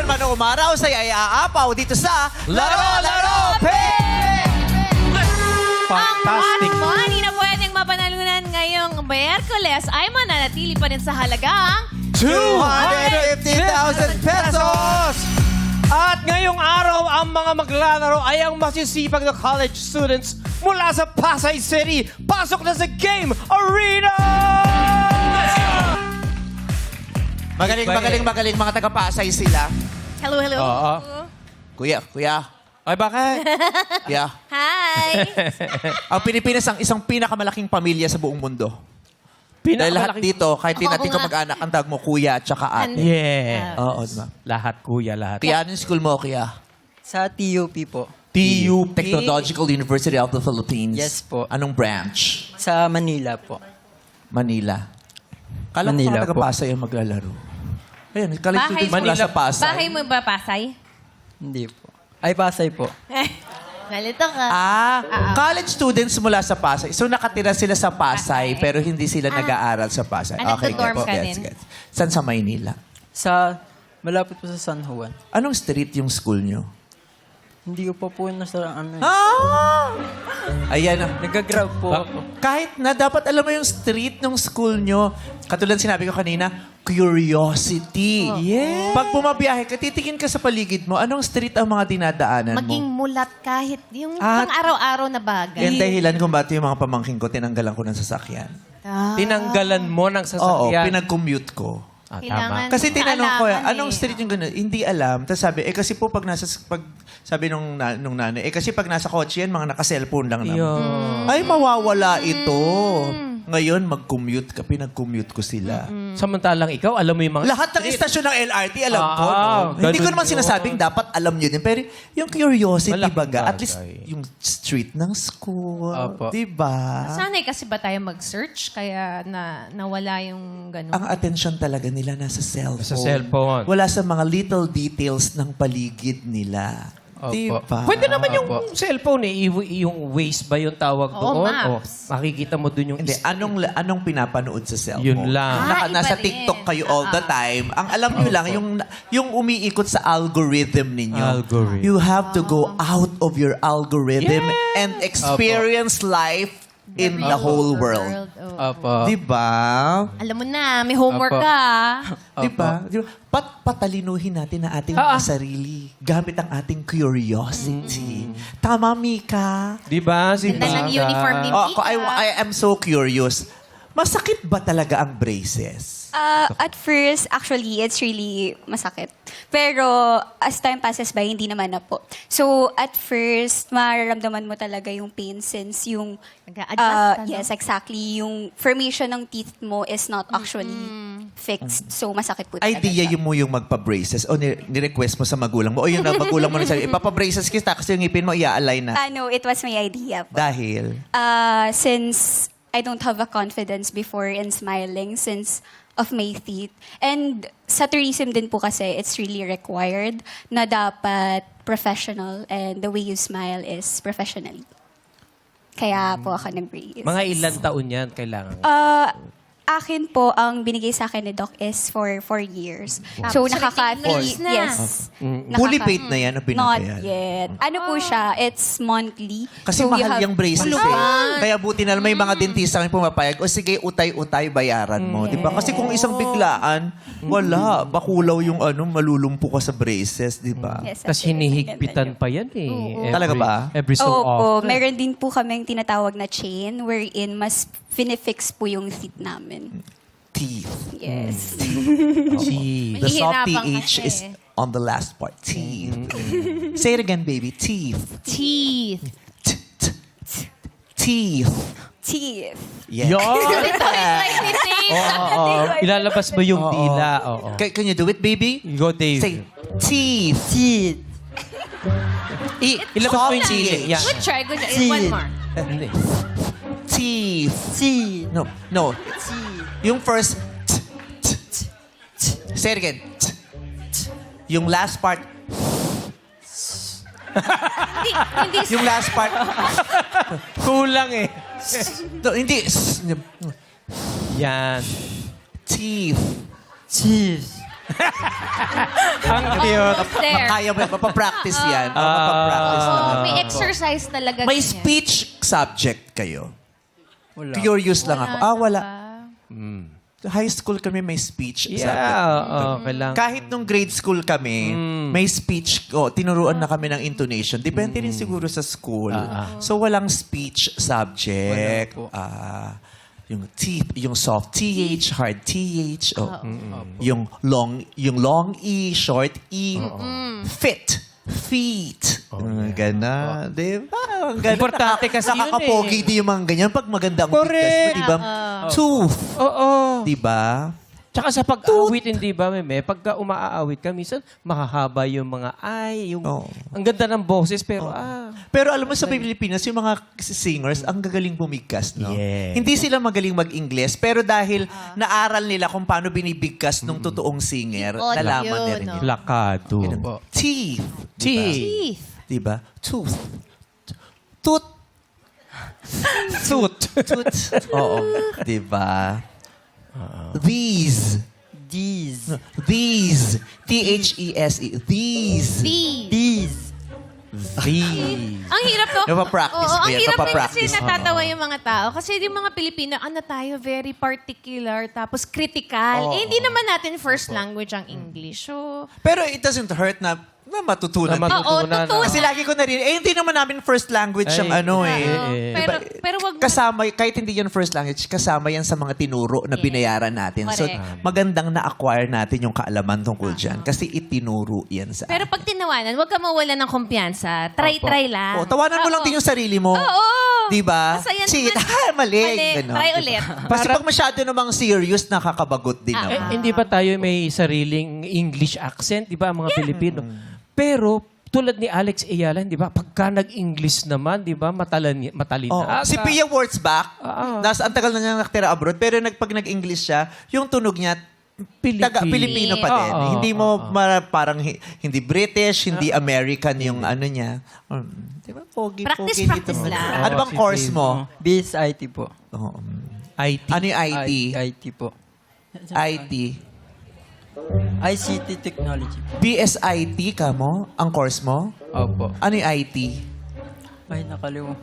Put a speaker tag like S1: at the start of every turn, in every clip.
S1: man o umaraw, saya ay aapaw dito sa Laro Laro Pay!
S2: Fantastic.
S3: Ang money na pwedeng mapanalunan ngayong Miyerkules ay mananatili pa rin sa halagang
S1: 250,000 pesos!
S2: At ngayong araw, ang mga maglalaro ay ang masisipag na college students mula sa Pasay City. Pasok na sa Game Arena!
S1: Magaling mga taga-Pasay sila.
S3: Hello, hello.
S2: Oo.
S1: Kuya.
S2: Ay, bakit?
S1: Kuya.
S3: Hi.
S1: Ang Pilipinas ang isang pinakamalaking pamilya sa buong mundo. Dahil lahat dito, kahit di natin
S3: Oo nga.
S1: kamag-anak, ang tawag mo kuya at saka ate.
S2: Yeah.
S1: Oo, diba?
S2: Lahat, kuya, lahat.
S1: Kaya anong school mo, kuya?
S4: Sa TUP po.
S2: TUP.
S1: Technological University of the Philippines.
S4: Yes po.
S1: Anong branch?
S4: Sa Manila po.
S1: Manila. Kala ko
S4: Manila
S1: mga taga-Pasay ang maglalaro. Ayun, college students mula sa Pasay.
S3: Bahay mo ba, Pasay?
S4: Hindi po. Ay, Pasay po.
S3: Nalito ka.
S1: College students mula sa Pasay. So nakatira sila sa Pasay, pero hindi sila nag-aaral sa Pasay.
S3: nagdo-dorm ka din?
S1: Gets. Saan sa Maynila?
S4: Malapit po sa San Juan.
S1: Anong street yung school nyo?
S4: Hindi ko pa po nasa
S1: Ayan.
S4: Nag-grab po ako.
S1: Kahit na dapat alam mo yung street ng school nyo, katulad sinabi ko kanina, curiosity.
S2: Yeah.
S1: Pag bumabiyahe ka, titingin ka sa paligid mo, anong street ang mga dinadaanan
S3: Maging
S1: mo?
S3: mulat kahit yung
S1: At-
S3: pang-araw-araw na bagay.
S1: Yan dahilan kung ba't yung mga pamangking ko, tinanggalan ko ng sasakyan.
S2: Tinanggalan mo ng
S1: Oo,
S2: sasakyan.
S1: pinag-commute ko.
S3: Kailangan
S1: Kasi tinanong ko,
S3: kaalaman
S1: anong
S3: eh.
S1: street yung gano'n? Hindi alam. Tapos sabi, kasi po pag sabi nung nanay, kasi pag nasa kotse yan, mga naka-cellphone lang naman.
S2: Yun.
S1: Ay, mawawala ito. Ngayon, mag-commute ka, pinag-commute ko sila.
S2: Samantalang ikaw, alam mo yung mga...
S1: Lahat ng istasyon ng LRT, alam ko. No? Hindi ko
S2: ganun
S1: naman
S2: yun.
S1: sinasabing dapat alam nyo din. Pero yung curiosity,
S2: Malaking
S1: baga, at
S2: bagay.
S1: least yung street ng school.
S4: Opo.
S1: Diba?
S3: Sanay kasi ba tayo mag-search kaya nawala yung gano'n?
S1: Ang atensyon talaga nila nasa cellphone.
S2: Sa cellphone.
S1: Wala sa mga little details ng paligid nila.
S4: Opo.
S1: Diba?
S2: Pwede naman yung
S4: Opo.
S2: cellphone eh. Yung Waze ba yung tawag
S3: Oo,
S2: doon?
S3: maps.
S2: Makikita mo doon yung...
S1: Hindi, anong pinapanood sa cellphone?
S2: Yun lang.
S1: Nasa
S3: iba rin.
S1: TikTok kayo all the time. Ang alam nyo lang, yung umiikot sa algorithm ninyo.
S2: Algorithm.
S1: You have to go out of your algorithm and experience life in the whole world.
S4: Opo.
S1: Diba?
S3: Alam mo na, may homework
S4: Opo.
S3: ka.
S1: Diba? Patalinuhin natin ang ating mga sarili gamit ang ating curiosity. Tama, Mika?
S2: Di ba? Si
S3: Ganda ng
S2: Mika.
S3: uniform ni
S1: Oh,
S3: Mika.
S1: I am so curious. Masakit ba talaga ang braces?
S5: At first, actually, it's really masakit. Pero as time passes by, hindi naman na po. So, at first, mararamdaman mo talaga yung pain since yung...
S3: Nag-a-adjust ka, no?
S5: yes, exactly. Yung formation ng teeth mo is not actually fixed. So, masakit po talaga
S1: Idea
S5: siya.
S1: mo yung magpa-braces o ni-request mo sa magulang mo o yung magulang mo na sabi, ipapa-braces kita kasi yung ngipin mo i-align na.
S5: No, it was my idea po.
S1: Dahil?
S5: Since I don't have a confidence before in smiling since of my teeth. And sa tourism din po kasi, it's really required na dapat professional and the way you smile is professionally. Kaya po ako nag-brace.
S2: Mga ilan taon yan kailangan?
S5: Akin po, ang binigay sa akin ni Doc is for 4 years. So,
S3: Tapos
S5: nakaka-3
S3: retainers na.
S5: Yes.
S1: Fully paid na yan o
S5: Not
S1: pinabayan?
S5: yet. Ano po siya? It's monthly.
S1: Kasi
S5: So, you
S1: mahal
S5: have-
S1: yung braces eh. Kaya buti na lang may mga dentista ang pumapayag, o sige, utay-utay bayaran mo. Diba? Kasi kung isang biglaan, wala. Bakulaw yung malulumpo ka sa braces, diba?
S5: Yes,
S2: Tapos
S5: sir.
S2: hinihigpitan pa yan eh.
S1: Talaga ba?
S2: Every so
S5: Opo,
S2: often.
S5: meron din po kaming tinatawag na chain wherein mas finifix po yung teeth namin.
S1: Teeth.
S5: Yes.
S2: Gee.
S1: The soft
S3: Mahihirapan
S1: TH
S3: kasi.
S1: is on the last part. Teeth. Say it again, baby. Teeth.
S3: Teeth.
S1: Teeth.
S5: Teeth.
S1: Yeah.
S3: Like ni Dave.
S2: Ilalabas mo yung dila. Oo.
S1: Can you do it, baby?
S2: Go, Dave.
S1: Say, teeth.
S4: Teeth.
S2: Ilabas mo yung
S1: Soft
S2: dili.
S1: TH.
S2: Yan.
S3: Good try, good try. One more.
S2: Hindi.
S1: Teeth.
S4: Teeth.
S1: No. Yung first, say it again. Yung last part,
S3: Hindi
S1: yung last part,
S2: Kulang eh.
S1: no, hindi.
S2: Yan.
S1: Teeth.
S4: Teeth.
S2: Ang cute.
S3: There.
S1: Kaya mo, mapapractice yan. Mapapractice
S3: Oo,
S1: naman.
S3: may exercise talaga.
S1: May
S3: ganyan.
S1: speech subject kayo.
S4: Wala.
S1: Curious lang ako. Wala.
S2: Mm.
S1: High school kami may speech subject.
S2: Yeah, okay lang.
S1: Kahit nung grade school kami, may speech, tinuruan na kami ng intonation. Depende rin siguro sa school. So, walang speech subject.
S4: Wala po.
S1: Yung yung soft TH, hard TH. Yung long E, short E. Fit. Feet. Gana. Di ba? Ang ganda.
S2: Importante kasi yun
S1: Nakakapogi din yung mga ganyan pag maganda ang
S2: Correct.
S1: bigkas mo, di ba? Tooth.
S2: Oo.
S1: Di ba?
S2: Tsaka sa pag-aawit, hindi ba, Meme? Pagka umaaawit ka, minsan makahaba yung mga yung
S1: Oo.
S2: ang ganda ng boses, pero
S1: Pero alam mo sa Pilipinas, yung mga singers, ang gagaling bumigkas, no?
S2: Yes.
S1: Hindi sila magaling mag-Ingles, pero dahil naaral nila kung paano binibigkas ng totoong singer,
S3: Audio,
S1: nalaman nila
S3: no?
S1: yun.
S2: plakado.
S1: Teeth.
S2: Teeth.
S1: Diba? Tooth. Tooth.
S2: Suit.
S1: Tooth. Oo. Diba? These.
S4: These.
S1: These. T-H-E-S-E. These.
S4: These.
S3: Ang hirap to.
S1: Napapractice
S3: Oo,
S1: mo
S3: ang
S1: yan,
S3: hirap din kasi
S1: napapractice.
S3: natatawa yung mga tao. Kasi yung mga Pilipino, tayo, very particular, tapos critical. Hindi naman natin first language ang English. So,
S1: Pero it doesn't hurt na matutunan.
S2: Na
S3: oo,
S2: matutunan.
S3: totoo.
S1: Kasi lagi ko narinig, hindi naman namin first language ang
S2: Oo.
S3: pero wag mo.
S1: Kasama, kahit hindi yan first language, kasama yan sa mga tinuro na binayaran natin. So,
S3: Correct.
S1: magandang na-acquire natin yung kaalaman tungkol dyan. Kasi itinuro yan sa
S3: Pero pag tinawanan, huwag ka mawala ng kumpiyansa. Try lang.
S1: tawanan mo lang din yung sarili mo.
S3: Oo.
S1: Di ba?
S3: Masaya
S1: Cheat.
S3: naman.
S1: Mali.
S3: Mali.
S1: Ganon.
S3: Try ulit.
S1: Kasi pag masyado namang serious, nakakabagot din naman.
S2: Hindi ba tayo may sariling English accent, di ba, ang mga Pilipino? Pero, tulad ni Alex Ayala, di ba, pagka nag-English naman, di ba, matalino.
S1: Si Pia Wurtzbach, ang tagal na niya nakatira abroad, pero pag nag-English siya, yung tunog niya, Pilipino pa din.
S2: Oo,
S1: Hindi mo parang hindi British, hindi American yung ano niya. Di ba? Pogi,
S3: Practice,
S1: pogi
S3: practice
S1: dito.
S3: lang.
S1: Ano bang course mo?
S4: BSIT po.
S1: Oo.
S2: IT.
S1: Ano yung IT?
S4: IT po.
S1: IT.
S4: ICT Technology.
S1: BSIT ka mo? Ang course mo?
S4: Opo.
S1: Ano yung IT?
S4: Ay, nakalimutan.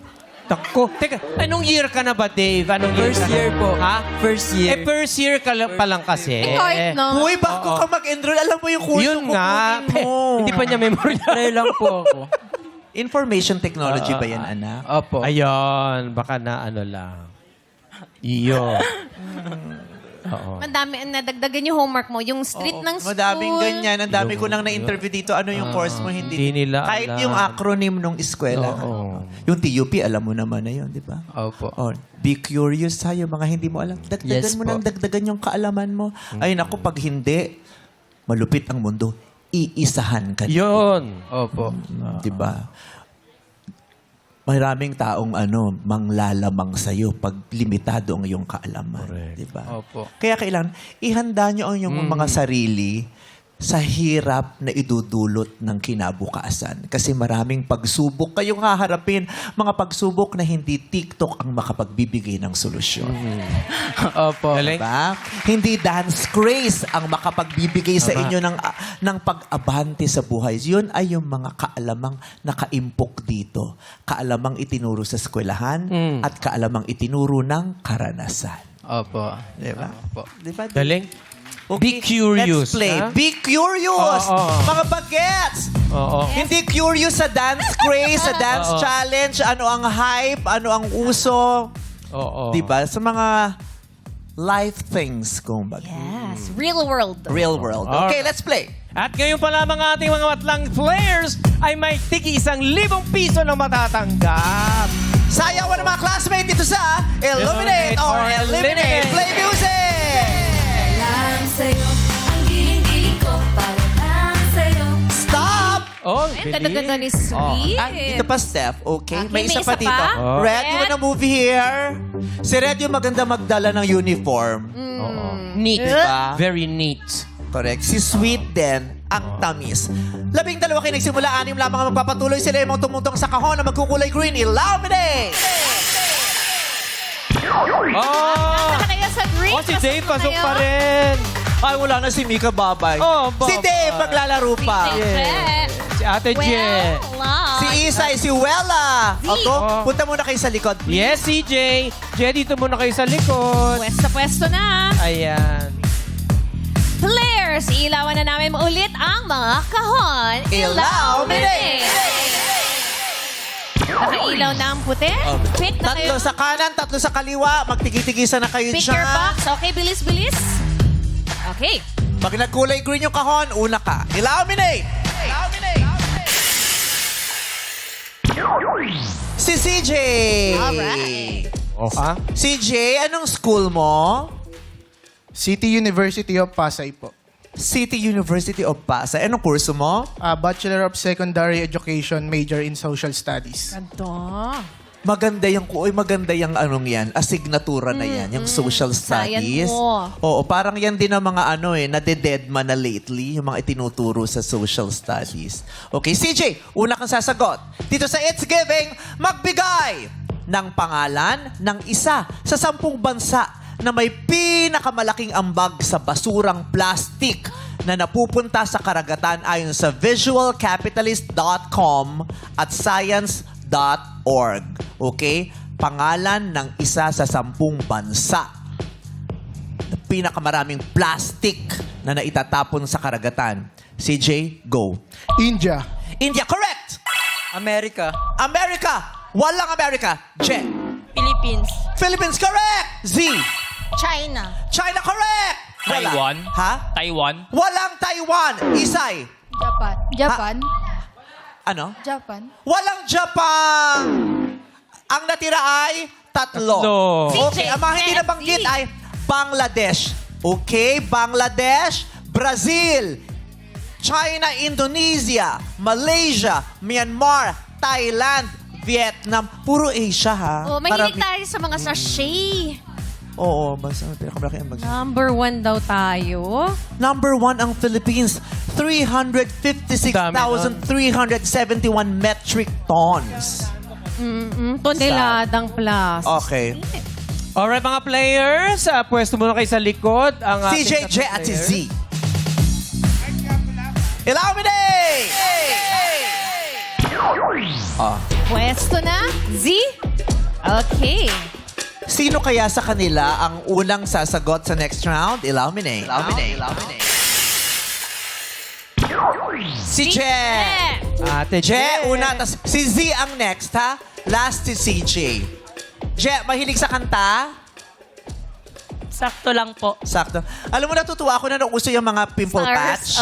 S2: Tako. Teka, anong year ka na ba, Dave? Anong
S4: First
S2: ka na?
S4: year po.
S2: Ha?
S4: First year.
S2: First year ka pa lang kasi.
S3: Kahit no.
S1: Uy, bago ka mag-enroll, alam mo yung course
S2: Yun
S1: mo,
S2: nga.
S1: kukunin mo.
S2: Hindi pa niya memory.
S4: Try lang po ako.
S1: Information technology ba yan, anak?
S4: Opo.
S2: Ayun, baka na ano lang. Iyo. Oo.
S3: Madami, nadagdagan yung homework mo. Yung street ng school.
S1: Madaming ganyan. Ang dami ko nang na-interview dito. Ano yung course mo?
S2: Hindi nila
S1: Kahit
S2: alam.
S1: yung acronym nung eskwela.
S2: Oo.
S1: Yung TUP, alam mo naman na yun, di ba?
S4: Opo.
S1: Oh, be curious ha, yung mga hindi mo alam. Dagdagan
S4: Yes
S1: mo
S4: po.
S1: nang dagdagan yung kaalaman mo. Ay naku, pag hindi, malupit ang mundo. Iisahan ka.
S2: Yun.
S4: Opo.
S1: Di ba? Maraming taong manglalamang sa'yo pag limitado ang iyong kaalaman. Di ba?
S4: Opo.
S1: Kaya kailangan, ihanda nyo ang inyong mga sarili sa hirap na idudulot ng kinabukasan. Kasi maraming pagsubok kayong haharapin. Mga pagsubok na hindi TikTok ang makapagbibigay ng solusyon.
S4: Opo.
S2: Galing.
S1: Diba? Hindi dance craze ang makapagbibigay sa inyo ng pag-abante sa buhay. Yun ay yung mga kaalamang nakaimpok dito. Kaalamang itinuro sa eskwelahan at kaalamang itinuro ng karanasan.
S4: Opo.
S1: Diba?
S4: Opo.
S1: Diba?
S2: Galing. Be curious.
S1: Let's play.
S2: ha?
S1: Be curious!
S2: Oo.
S1: Mga bagets!
S2: Oo.
S1: Hindi curious sa dance craze, sa dance challenge, ano ang hype, ano ang uso.
S2: Oo.
S1: Diba? Sa mga life things, kumbaga.
S3: Yes. Real world.
S1: Real world. Okay, let's play.
S2: At ngayon pa lamang ating mga matlang players ay may tigi 1,000 piso na matatanggap.
S1: Sayawan ng mga classmate dito sa Illuminate or Eliminate. Play music!
S6: Lang sa'yo, ang giling-giling ko para lang sa'yo.
S1: Stop!
S2: Oh,
S3: Ang ganda-ganda ni Sweet.
S1: Dito pa, Steph. Okay?
S3: Okay,
S1: May isa
S3: may
S1: pa
S3: isa
S1: dito.
S3: pa?
S2: Oh.
S1: Red, you wanna move here? Si Red yung maganda magdala ng uniform.
S2: Neat.
S1: Diba?
S2: Very neat.
S1: Correct. Si Sweet din, ang tamis. 12 kayo nagsimula, 6 lamang ang magpapatuloy. Sila yung mga tumutong sa kahon na magkukulay green. Illuminate!
S2: Oh!
S3: Saka kaya sa green.
S2: Oh, si Dave pasok pa rin.
S1: Ay, wala na si Mika Babay.
S2: Oh,
S1: Si
S2: Babay.
S1: Dave, maglalaro pa.
S2: Si Ate Je.
S1: Si Isay, si Wella. Okay,
S2: Oh.
S1: punta muna kayo sa likod.
S2: Yes, CJ. Je, dito muna kayo sa likod.
S3: Pwesto na.
S2: Ayan.
S3: Players, ilawan na namin ulit ang mga kahon.
S1: Illuminate!
S3: Nakailaw na ang puti. Pick na kayo.
S1: Tatlo sa kanan, tatlo sa kaliwa. Magtigitigisan na kayo
S3: Pick
S1: dyan.
S3: your box. Okay, bilis-bilis. Okay.
S1: Pag nagkulay green yung kahon, una ka. Illuminate! Si CJ!
S3: Alright.
S2: Ha?
S1: CJ, anong school mo?
S7: City University of Pasay po.
S1: City University of Pasay. Anong kurso mo?
S7: Bachelor of Secondary Education, major in Social Studies.
S3: Ganto.
S1: Maganda yung anong yan, asignatura na yan, yung social studies.
S3: Science mo.
S1: Oo, parang yan din ang mga nade-deadman na lately, yung mga itinuturo sa social studies. Okay, CJ, una kang sasagot. Dito sa It's Giving, magbigay ng pangalan ng isa sa 10 bansa na may pinakamalaking ambag sa basurang plastic na napupunta sa karagatan ayon sa visualcapitalist.com at science.org. Okay? Pangalan ng isa sa 10 bansa na pinakamaraming plastic na naitatapon sa karagatan. CJ, go.
S7: India.
S1: India, correct!
S4: America.
S1: America! Walang America. Je.
S8: Philippines.
S1: Philippines, correct! Z.
S8: China.
S1: China, correct! Wala.
S9: Taiwan.
S1: Ha?
S9: Taiwan.
S1: Walang Taiwan. Isay.
S8: Japan. Japan.
S1: Ano?
S8: Japan.
S1: Walang Japan. Ang natira ay 3.
S2: Tatlo.
S1: Okay, ang mga hindi nabanggit ay Bangladesh. Okay, Bangladesh, Brazil, China, Indonesia, Malaysia, Myanmar, Thailand, Vietnam. Puro Asia, ha?
S3: Oh, mahilig
S1: Marami-
S3: tayo sa mga sachet.
S1: Oo, basta pinakamalaki ang bagay.
S3: Number 1 daw tayo.
S1: Number 1 ang Philippines. 356,371 metric tons.
S3: Toneladang plus.
S1: Okay.
S2: Alright, mga players. Pwesto muna kayo sa likod. Ang ating
S1: CJ, J,
S2: tatlong
S1: at si
S2: players.
S1: Z. Illuminate!
S3: Pwesto na. Z? Okay.
S1: Sino kaya sa kanila ang unang sasagot sa next round? Illuminate. Si Je.
S2: Ate Je.
S1: Je, una. Tas si Z ang next, ha? Last si CJ. Je, mahilig sa kanta?
S8: Sakto lang po.
S1: Sakto. Alam mo, natutuwa ako na nauso yung mga pimple patch.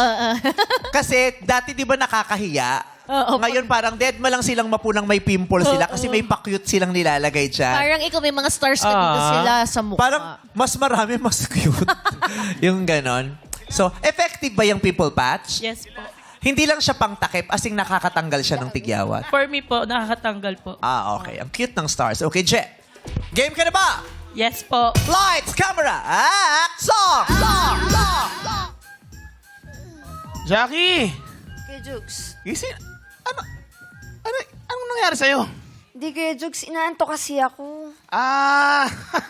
S1: Kasi dati di ba nakakahiya? Ngayon parang dead ma lang silang mapunang may pimple sila kasi may pa-cute silang nilalagay dyan.
S3: Parang ikaw may mga stars ka dito sila sa mukha.
S1: Parang mas marami, mas cute. Yung ganon. So, effective ba yung pimple patch?
S8: Yes po.
S1: Hindi lang siya pang takip, asing nakakatanggal siya ng tigyawat.
S8: For me po, nakakatanggal po.
S1: Okay. Ang cute ng stars. Okay, Je. Game ka na ba?
S8: Yes po.
S1: Lights, camera, act, song!
S9: Jackie!
S10: Kuya Jugs.
S9: Gising. Anong nangyari sa'yo?
S10: Hindi, Kuya Jugs. Inaantok kasi ako.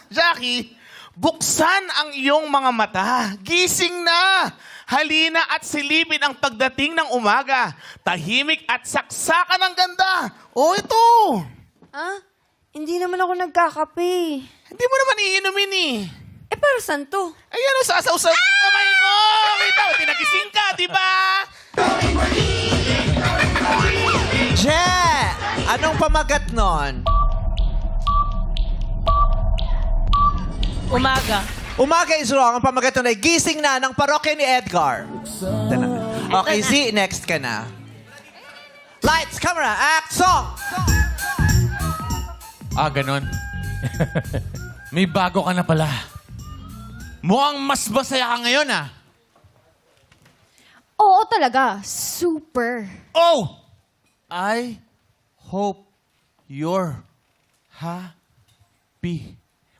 S9: Jackie, buksan ang iyong mga mata. Gising na! Halina at silipin ang pagdating ng umaga. Tahimik at saksakan ng ganda. Ito!
S10: Hindi naman ako nagkakape.
S9: Hindi mo naman iinumin eh.
S10: Para saan to?
S9: Ayan o, sasaw-saw yung kamay mo! Kita mo, tinagising ka, di ba?
S1: Je! Anong pamagat nun?
S8: Umaga.
S1: Umaga is wrong. Ang pamagat nun ay gising na ng parokya ni Edgar. Okay, Z, next ka na. Lights, camera, act, song!
S9: Ganon. May bago ka na pala. Mukhang mas masaya ka ngayon,
S3: Oo talaga. Super.
S9: Oh! I hope you're happy,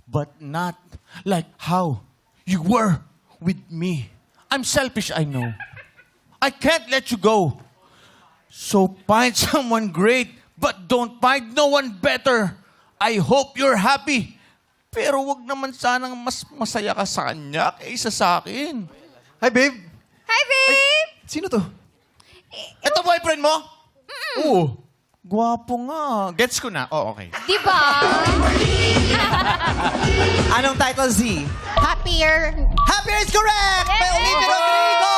S9: but not like how you were with me. I'm selfish, I know. I can't let you go. So find someone great, but don't find no one better. I hope you're happy. Pero wag naman sanang mas masaya ka sa kanya kaysa sa akin.
S11: Hi, babe.
S10: Hi, babe!
S11: Sino to?
S9: Ito boyfriend mo? Oo. Gwapo nga. Gets ko na. Oh, okay.
S3: Di ba?
S1: Anong title, Z?
S3: Happier.
S1: Happier is correct! By Olivia Rodrigo!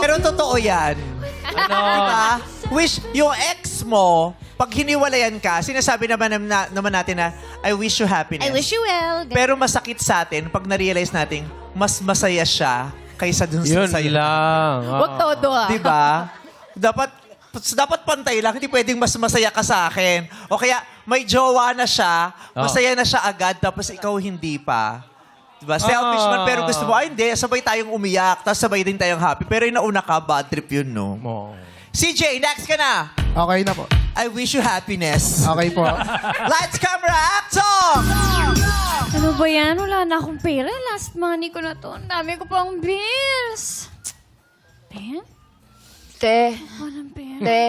S1: Pero totoo yan.
S2: Ano?
S1: Diba? Wish, yung ex mo, pag hiniwalayan ka, sinasabi naman natin na, I wish you happiness.
S3: I wish you well.
S1: Pero masakit sa atin pag na-realize natin, mas masaya siya kaysa dun
S2: Yun
S1: sa sa'yo.
S2: lang.
S3: Huwag todo ah.
S1: Diba? Dapat pantay lang. Hindi pwedeng mas masaya ka sa akin. O kaya, may jowa na siya, masaya na siya agad, tapos ikaw hindi pa. Diba? Selfish man, pero gusto mo, ay hindi, sabay tayong umiyak, tapos sabay din tayong happy. Pero yung nauna ka, bad trip yun, no?
S2: Oh.
S1: CJ, next ka na.
S7: Okay na po.
S1: I wish you happiness.
S7: Okay po.
S1: Lights, camera, action!
S10: Ano ba yan? Wala na akong pera. Last money ko na to. Ang dami ko pang bills. Ben?
S12: Te,
S10: Walang pera.
S12: te,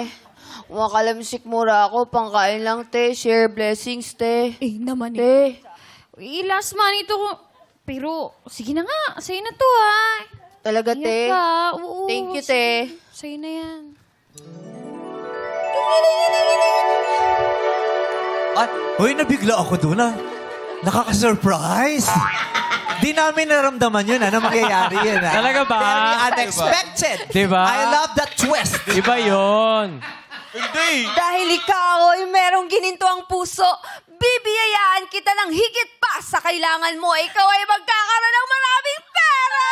S12: makalamsik mura ako. Pangkain lang, te. Share blessings, te.
S10: Eh, naman eh.
S12: Te,
S10: Last money to ko. Pero, sige na nga. Sa'yo na to, ha.
S12: talaga,
S10: Ingat
S12: te.
S10: ka. Oo,
S12: Thank you,
S10: sige.
S12: te.
S10: Sa'yo na yan.
S1: Ay, uy, nabigla ako doon ah. Nakaka-surprise. Di namin naramdaman yun, ano mangyayari yun ah.
S2: Talaga ba?
S1: Very unexpected.
S2: Diba?
S1: I love that twist.
S2: Iba yun.
S9: Hindi.
S10: Dahil ikaw ay merong gininto ang puso, bibiyayaan kita ng higit pa sa kailangan mo. Ikaw ay magkakaroon ng maraming pera!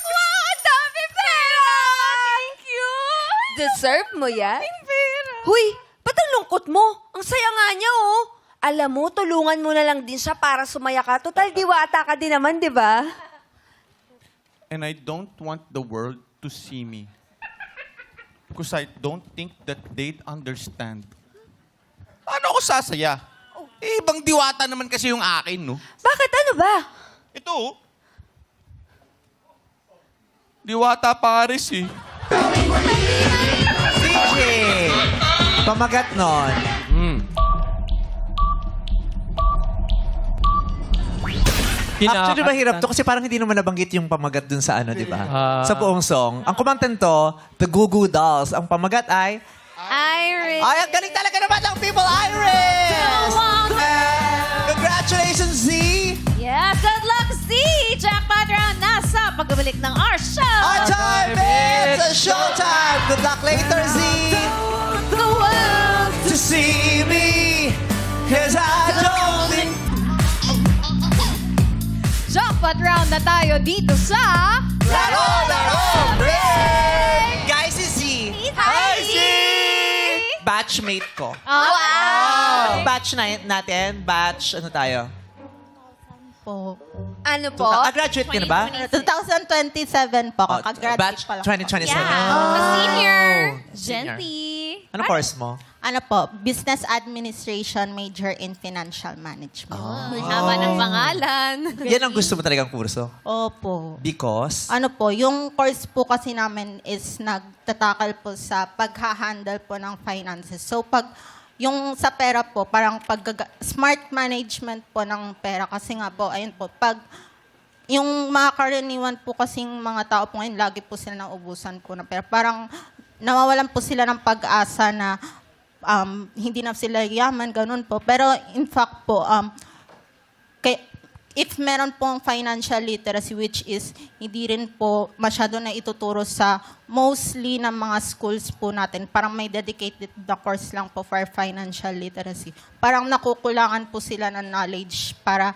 S10: Wow, ang dami pera! Thank you! Deserve mo yan? Pera. Huy, ba't ang lungkot mo? Ang saya nga niya, oh. Alam mo, tulungan mo na lang din siya para sumaya ka. Total, diwata ka din naman, di ba?
S9: And I don't want the world to see me. Because I don't think that they'd understand. Paano ako sasaya? Eh, ibang diwata naman kasi yung akin, no?
S10: Bakit? Ano ba?
S9: Ito, oh. Diwata Paris, eh.
S1: CJ, pamagat nun. Actually, mahirap to kasi parang hindi naman nabanggit yung pamagat dun sa ano, di ba? Sa buong song. Ang kumantan to, The Goo Goo Dolls. Ang pamagat ay...
S10: Iris.
S1: Ay, ang galing talaga naman ng people, Iris! Congratulations, Z!
S3: Yes, good luck, Z! Jackpot round na sa pagbabalik ng our show!
S1: Our time is showtime! Good luck later, Z!
S3: The world!
S1: To see me, cause I don't think...
S3: Jackpot round na tayo dito sa...
S1: Laro, laro, break! Guys, si Z.
S3: Hi, Z!
S1: Batchmate ko.
S3: Wow!
S1: Batch natin, batch, ano tayo?
S10: Ano po?
S1: Graduate ka na ba?
S13: 2027 po.
S1: Oh, batch 2027.
S3: Senior!
S1: Senior.
S3: Gently!
S1: Anong course mo?
S13: Ano po? Business Administration, major in Financial Management.
S3: Haba ng pangalan.
S1: Yan ang gusto mo talagang kurso?
S13: Opo.
S1: Because?
S13: Ano po, yung course po kasi namin is nagtatakal po sa pagha-handle po ng finances. So pag yung sa pera po, parang smart management po ng pera kasi nga po, ayun po, pag yung mga karaniwan po kasing mga tao po ngayon, lagi po sila naubusan po ng pera. Parang nawawalan po sila ng pag-asa na hindi na sila yaman, ganun po. Pero in fact po, if meron pong financial literacy, which is hindi rin po masyado na ituturo sa mostly ng mga schools po natin, parang may dedicated na course lang po for financial literacy. Parang nakukulangan po sila ng knowledge para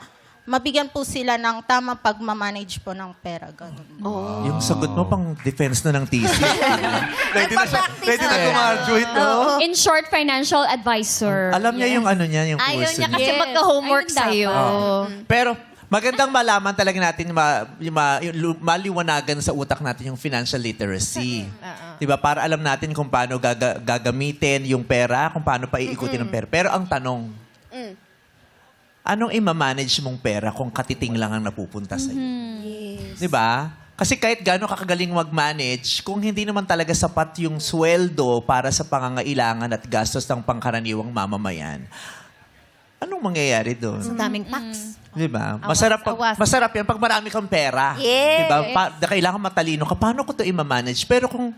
S13: mabigyan po sila ng tamang pagmamanage po ng pera. Ganun.
S1: Yung sagot mo pang defense na ng thesis. Ready na gumaduate, no?
S10: In short, financial advisor.
S1: Alam niya yung ano niya, yung
S3: Ayaw
S1: kurso
S3: niya
S1: niya.
S3: kasi magka-homework
S10: Ayun
S3: sa'yo.
S1: Pero magandang malaman talaga natin yung maliwanagan sa utak natin yung financial literacy. Diba? Para alam natin kung paano gagamitin yung pera, kung paano pa iikutin ng pera. Pero ang tanong, anong i-manage mong pera kung katiting lang ang napupunta sa'yo? Diba? Kasi kahit gaano kakagaling mag-manage, kung hindi naman talaga sapat yung sweldo para sa pangangailangan at gastos ng pangkaraniwang mamamayan, anong mangyayari doon?
S3: Ang daming tax.
S1: Di ba? Masarap yan pag marami kang pera.
S10: Yes.
S1: Di ba? Kailangan matalino ka. Paano ko to i-manage? Pero kung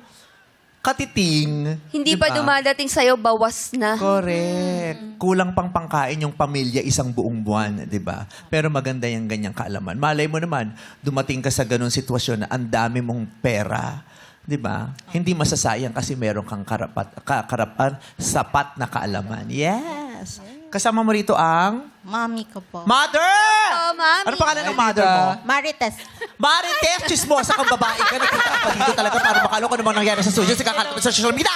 S1: katiting,
S10: Hindi
S1: di
S10: pa
S1: ba?
S10: dumadating sa'yo, bawas na.
S1: Correct. Kulang pang pangkain yung pamilya isang buong buwan, di ba? Pero maganda yung ganyang kaalaman. Malay mo naman, dumating ka sa ganung sitwasyon na ang dami mong pera, di ba? Hindi masasayang kasi meron kang karapan, sapat na kaalaman. Yes. Kasama mo rito ang
S13: Mami ko po.
S1: mother!
S10: Oh, Mami.
S1: Ano pangalan ng mother mo?
S13: Marites.
S1: Marites, chismosa kang babae ka. Nagpunta pa dito talaga para makalo kung ano mang nangyari sa studio. Sikakalap sa social media.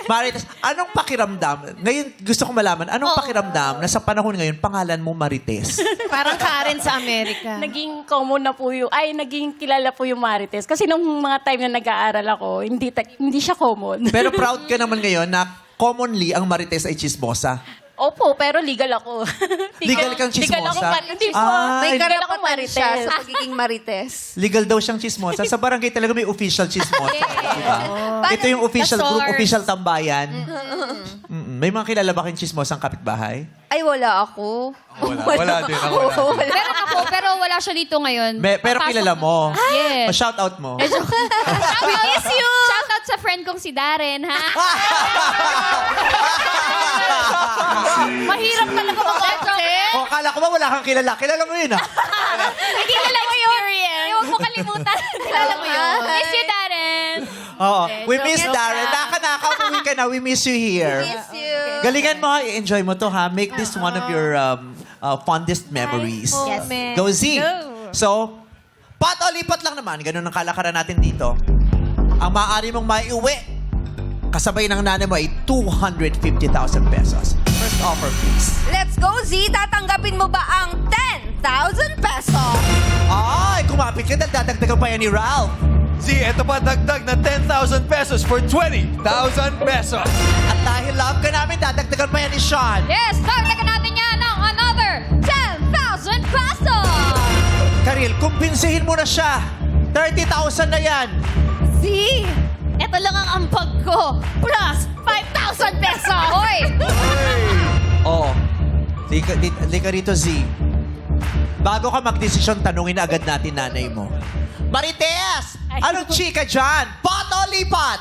S1: Marites, anong pakiramdam? Ngayon, gusto kong malaman, anong pakiramdam na sa panahon ngayon, pangalan mo Marites?
S3: Parang Karen sa Amerika.
S8: Naging common na po naging kilala po yung Marites. Kasi nung mga time na nag-aaral ako, hindi siya common.
S1: Pero proud ka naman ngayon na commonly ang Marites ay chismosa.
S8: Opo, pero legal ako.
S1: Legal kang chismosa?
S8: Legal akong Hindi po.
S1: Ah,
S10: May
S8: legal akong
S10: karapatan siya sa pagiging marites.
S1: Legal daw siyang chismosa. Sa barangay talaga may official chismosa. Diba? Ito yung official
S3: The
S1: group,
S3: source.
S1: official tambayan. Mm-mm. May mga kilala ba kayong chismosang kapitbahay?
S10: Ay, wala ako.
S9: Wala din. Ako wala din.
S3: Meron ako, pero wala siya dito ngayon.
S1: Pero kilala mo.
S3: Yes.
S1: Pa-shout out mo.
S3: We miss you! Shout out sa friend kong si Darren, ha? Mahirap talaga mag-content.
S1: O, kala ko ba wala kang kilala? Kilala mo yun, ah.
S3: Hindi na lang experience. Huwag mo kalimutan. Kilala mo yun. Miss you, Darren.
S1: Oo. We miss
S3: joke
S1: Darren.
S3: lang.
S1: Umuwi ka na. We miss you here.
S10: Miss you.
S1: Galingan mo, ha. I-enjoy mo to, ha. Make this one of your fondest memories.
S3: Yes.
S1: Go Z.
S3: Go.
S1: So, pat o lipat lang naman. Ganun ang kalakaran natin dito. Ang maaari mong maiuwi kasabay ng nanay mo ay 250,000 pesos. First offer, please.
S10: Let's go, Z. Tatanggapin mo ba ang 10,000 pesos?
S1: Ay, kumapit ka. Dadagdagan pa yan ni Ralph.
S9: Z, eto pa dagdag na 10,000 pesos for 20,000 pesos.
S1: At dahil love ka namin, dadagdagan pa yan ni Sean.
S3: Yes, dagdagan natin yan ng another 10,000 pesos!
S1: Karil, kumbinsihin mo na siya. 30,000 na yan.
S3: See? Ito lang ang ampag ko. Plus 5,000 pesos! Hoy!
S1: Oo. Di ka rito, Z. Bago ka magdesisyon, tanungin na agad natin nanay mo. Marites! Anong chika dyan? Pot o lipat?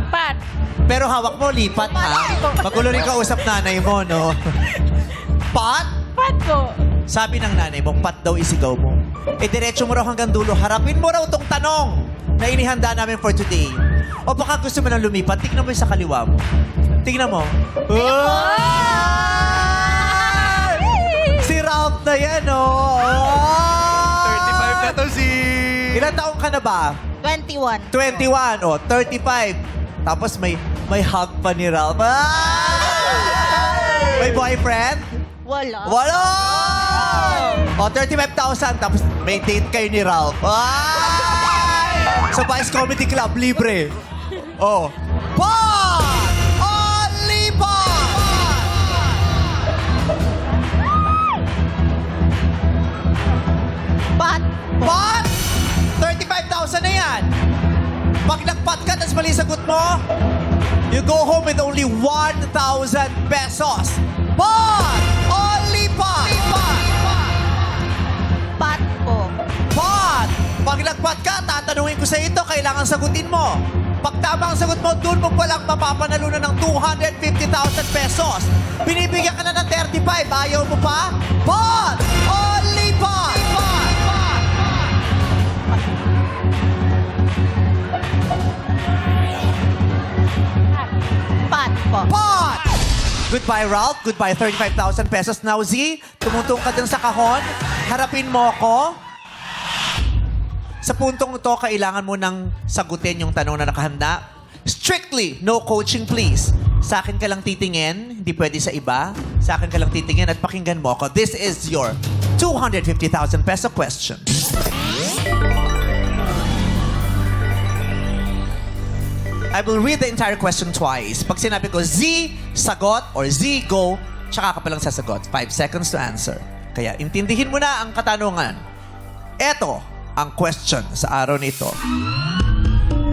S8: Pat.
S1: Pero hawak mo, lipat ha. Magulo rin kausap nanay mo, no? Pot?
S8: Pat ko.
S1: Sabi ng nanay mo, pat daw isigaw mo. Eh, diretso mo raw hanggang dulo. Harapin mo raw tong tanong na inihanda namin for today. O baka gusto mo nang lumipat, tignan mo yung sa kaliwa mo. Tignan mo. Ay! Si Ralph na yan, oh.
S9: 35 na to, Z.
S1: Ilan taong ka na ba?
S13: 21.
S1: 21. O, 35. Tapos may hug pa ni Ralph. Ay! May boyfriend?
S13: Wala.
S1: Wala! O, 35,000. Tapos may date kayo ni Ralph. Ay! Sa Vice Comedy Club, libre. O. Pot! Only pot!
S13: Pat.
S1: Pot! 35,000 na yan. Pag nagpat ka, tapos mali sagot mo, you go home with only 1,000 pesos. Pot! Only pot!
S13: Pat po.
S1: Pot! Pag nagpat ka, tatanungin ko sa ito, kailangan sagutin mo. Pag tama ang sagot mo, doon mo palang mapapanalunan ng 250,000 pesos. Binibigyan ka na ng 35, ayaw mo pa? Pot! Only pot!
S13: Pat po.
S1: Pot! Goodbye, Ralph. Goodbye, 35,000 pesos. Now, Z, tumutong ka dyan sa kahon. Harapin mo ko. Sa puntong ito, kailangan mo nang sagutin yung tanong na nakahanda. Strictly, no coaching, please. Sa akin ka lang titingin, hindi pwede sa iba. Sa akin ka lang titingin at pakinggan mo ako. This is your 250,000 peso question. I will read the entire question twice. Pag sinabi ko Z, sagot, or Z, go, tsaka ka palang sasagot. 5 seconds to answer. Kaya intindihin mo na ang katanungan. Eto ang question sa araw nito.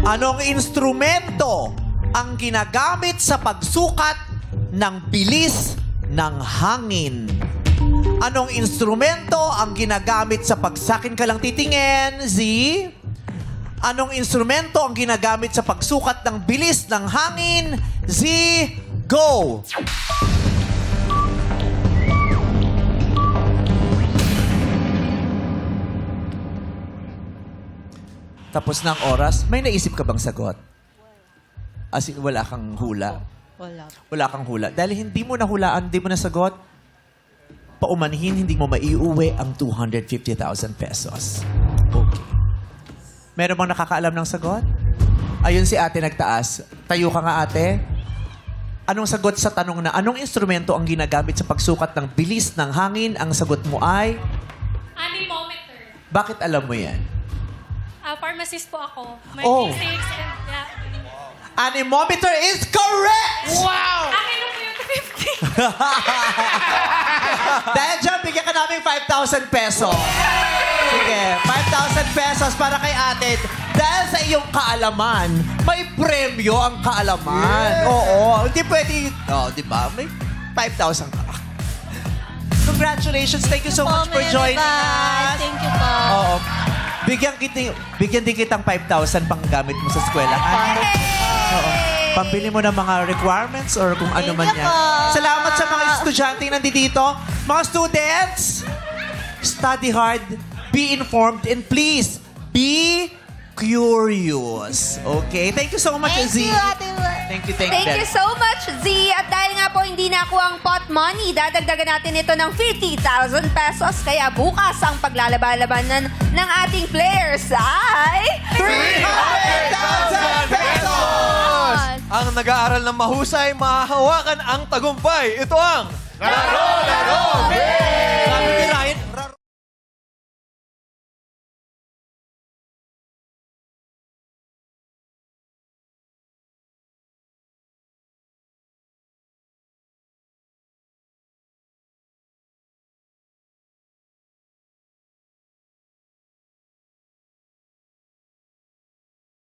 S1: Anong instrumento ang ginagamit sa pagsukat ng bilis ng hangin? Anong instrumento ang ginagamit sa pagsakin ka lang titingin? Z? Anong instrumento ang ginagamit sa pagsukat ng bilis ng hangin? Z? Go! Tapos ng oras, may naisip ka bang sagot? As in, wala kang hula?
S13: Wala.
S1: Wala kang hula. Dahil hindi mo nahulaan, hindi mo nasagot, paumanhin, hindi mo maiuwi ang 250,000 pesos. Okay. Meron bang nakakaalam ng sagot? Ayun si ate nagtaas. Tayo ka nga ate. Anong sagot sa tanong na anong instrumento ang ginagamit sa pagsukat ng bilis ng hangin? Ang sagot mo ay?
S3: Anemometer.
S1: Bakit alam mo yan?
S3: Pharmacist po ako. May
S1: Oh.
S3: basics and
S1: Anemometer is correct!
S2: Wow!
S3: Akin na po yung 250.
S1: Dahil dyan, bigyan ka namin 5,000 pesos. Sige, 5,000 pesos para kay ate. Dahil sa iyong kaalaman, may premyo ang kaalaman. Oo, hindi pwede. Oh, di ba? May 5,000 ka. Congratulations. Thank you so much for joining us.
S13: Thank you po.
S1: Oo. Bigyan din kitang 5,000 pang gamit mo sa eskwelahan. Oo. Pambili mo ng mga requirements or kung ano man yan. Salamat sa mga estudyante nandito. Mga students, study hard, be informed, and please, be curious. Okay? Thank you so much, Z. Thank you,
S10: Thank you so much, Z. At dahil nga po hindi na ako ang pot money, dadagdagan natin ito ng 50,000 pesos. Kaya bukas ang paglalaban-labanan ng ating players ay...
S1: 300,000 pesos!
S2: Ang nag-aaral ng mahusay, mahahawakan ang tagumpay. Ito ang... Laro! Laro!
S1: Sabi